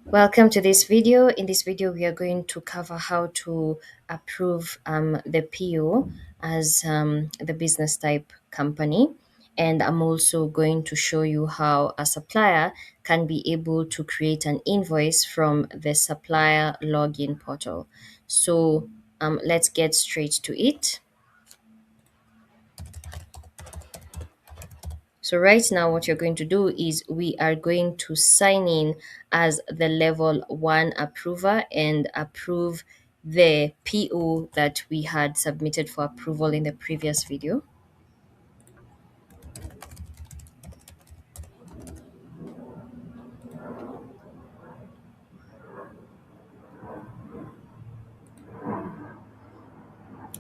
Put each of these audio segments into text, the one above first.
Welcome to this video. In this video, we are going to cover how to approve the PO as the business type company. And I'm also going to show you how a supplier can be able to create an invoice from the supplier login portal. So let's get straight to it. So right now what you're going to do is we are going to sign in as the level 1 approver and approve the PO that we had submitted for approval in the previous video.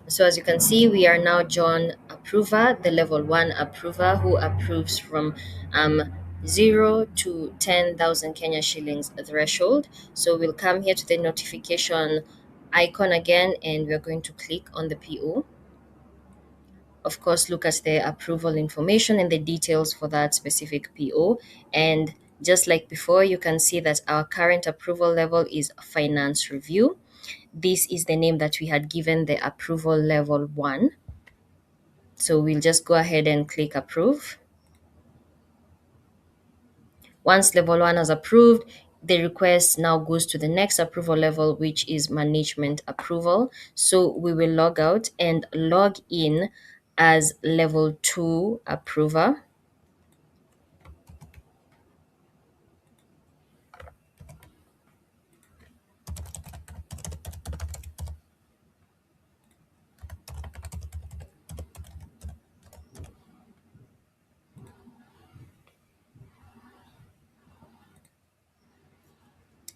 So as you can see, we are now John approver, the level 1 approver who approves from um, 0 to 10,000 Kenya shillings threshold. So we'll come here to the notification icon again and we're going to click on the PO. Of course, look at the approval information and the details for that specific PO. And just like before, you can see that our current approval level is finance review. This is the name that we had given the approval level 1. So we'll just go ahead and click approve. Once level 1 is approved, the request now goes to the next approval level, which is management approval. So we will log out and log in as level 2 approver.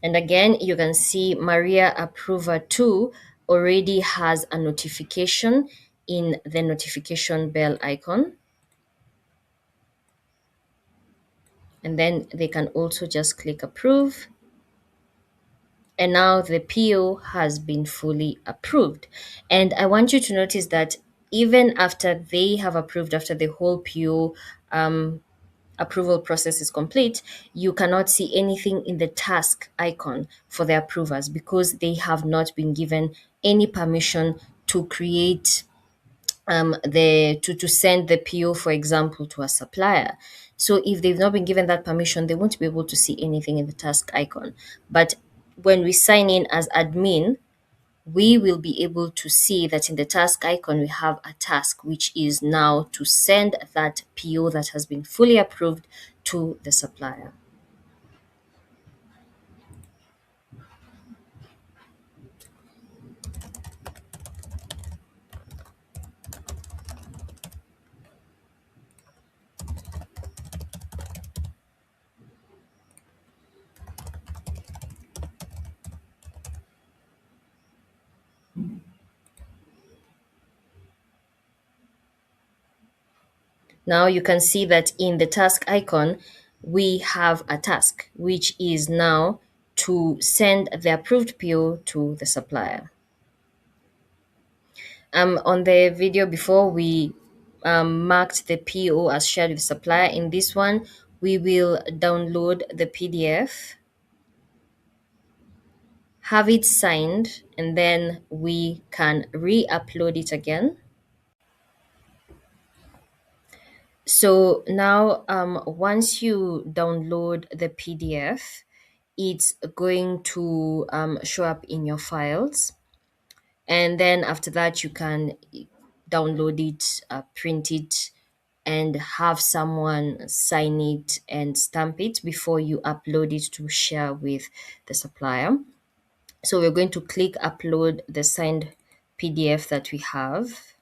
And again, you can see Maria Approver 2 already has a notification in the notification bell icon. And then they can also just click approve. And now the PO has been fully approved. And I want you to notice that even after they have approved, after the whole PO approval process is complete, you cannot see anything in the task icon for the approvers because they have not been given any permission to create to send the PO, for example, to a supplier. So if they've not been given that permission, they won't be able to see anything in the task icon. But when we sign in as admin, we will be able to see that in the task icon, we have a task, which is now to send that PO that has been fully approved to the supplier. Now you can see that in the task icon, we have a task, which is now to send the approved PO to the supplier. On the video before, we marked the PO as shared with supplier. In this one, we will download the PDF, have it signed, and then we can re-upload it again. So now, once you download the PDF, it's going to show up in your files. And then after that, you can download it, print it, and have someone sign it and stamp it before you upload it to share with the supplier. So we're going to click upload the signed PDF that we have.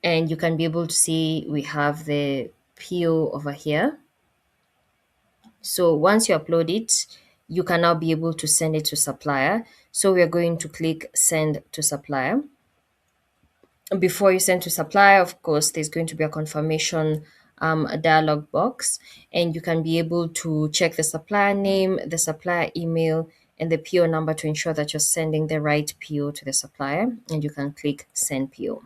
And you can be able to see we have the PO over here. So once you upload it, you can now be able to send it to supplier. So we're going to click send to supplier. Before you send to supplier, of course, there's going to be a confirmation a dialog box, and you can be able to check the supplier name, the supplier email, and the PO number to ensure that you're sending the right PO to the supplier, and you can click send PO.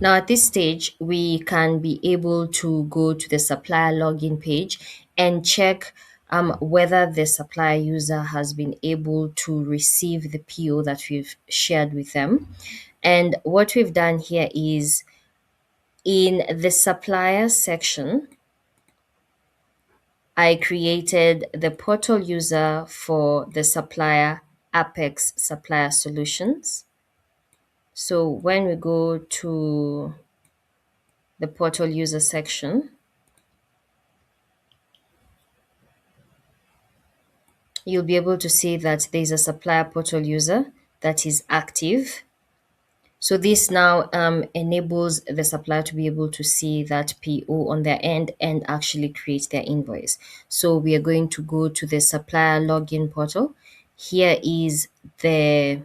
Now, at this stage, we can be able to go to the supplier login page and check whether the supplier user has been able to receive the PO that we've shared with them. And what we've done here is in the supplier section, I created the portal user for the supplier Apex Supplier Solutions. So when we go to the portal user section, you'll be able to see that there's a supplier portal user that is active. So this now enables the supplier to be able to see that PO on their end and actually create their invoice. So we are going to go to the supplier login portal. Here is the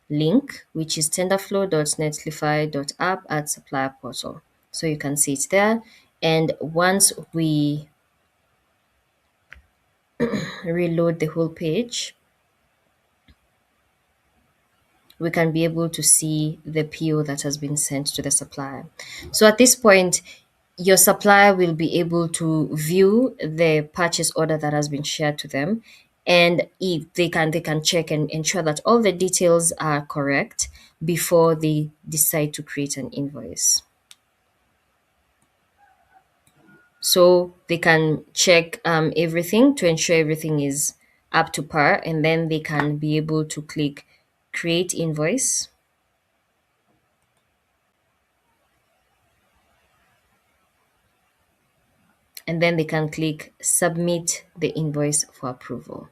link, which is tenderflow.netlify.app at supplier portal. So you can see it there. And once we reload the whole page, we can be able to see the PO that has been sent to the supplier. So at this point, your supplier will be able to view the purchase order that has been shared to them, and if they can check and ensure that all the details are correct before they decide to create an invoice. So they can check everything to ensure everything is up to par, and then they can be able to click create invoice, and then they can click submit the invoice for approval.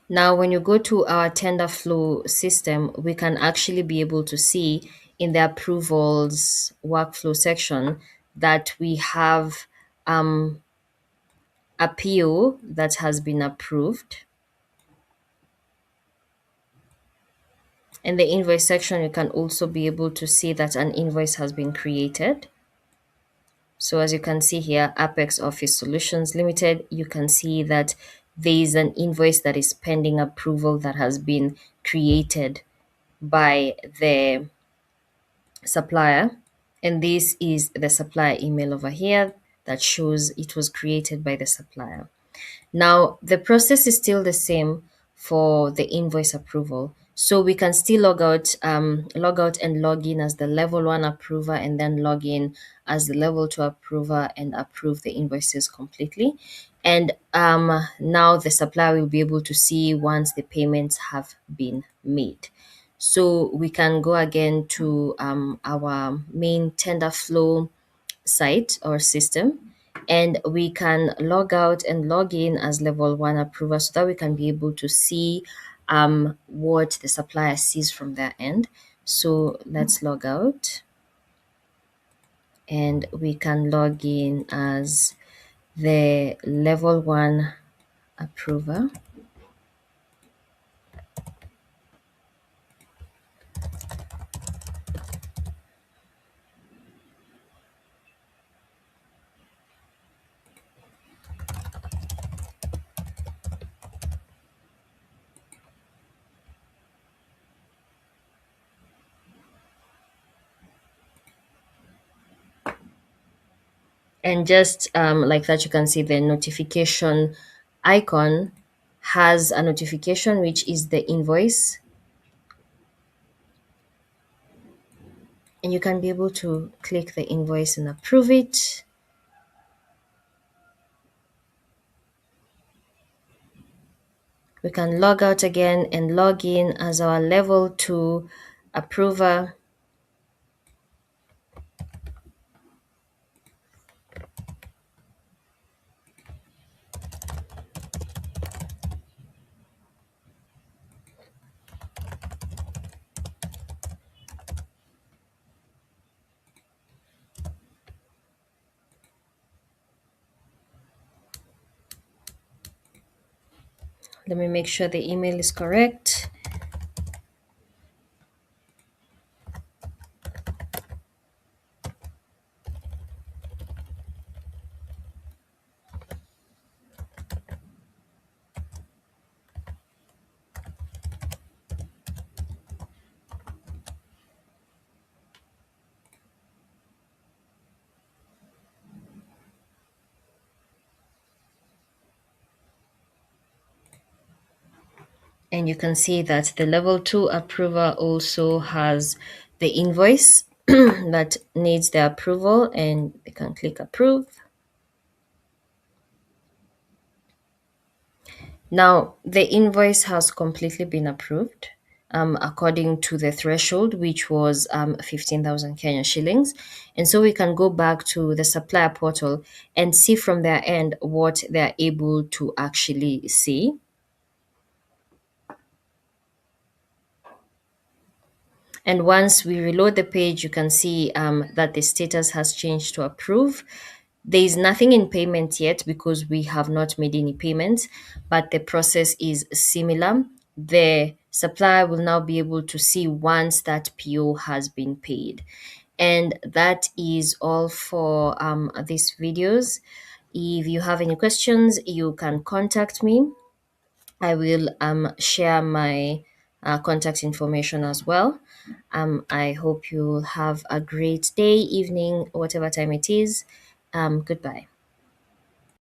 Now, when you go to our tender flow system, we can actually be able to see in the approvals workflow section that we have a PO that has been approved. In the invoice section, you can also be able to see that an invoice has been created. So as you can see here, Apex Office Solutions Limited, you can see that there is an invoice that is pending approval that has been created by the supplier. And this is the supplier email over here that shows it was created by the supplier. Now, the process is still the same for the invoice approval. So we can still log out and log in as the level one approver, and then log in as the level two approver and approve the invoices completely. And now the supplier will be able to see once the payments have been made. So we can go again to our main tender flow site or system, and we can log out and log in as level one approver so that we can be able to see what the supplier sees from their end. So let's log out, and we can log in as the level one approver. And just like that, you can see the notification icon has a notification, which is the invoice, and you can be able to click the invoice and approve it. We can log out again and log in as our level two approver. Let me make sure the email is correct. And you can see that the level 2 approver also has the invoice that needs the approval, and they can click approve. Now, the invoice has completely been approved according to the threshold, which was 15,000 Kenya shillings. And so we can go back to the supplier portal and see from their end what they're able to actually see. And once we reload the page, you can see that the status has changed to approve. There is nothing in payment yet because we have not made any payments, but the process is similar. The supplier will now be able to see once that PO has been paid. And that is all for these videos. If you have any questions, you can contact me. I will share my contact information as well. I hope you'll have a great day, evening, whatever time it is. Goodbye.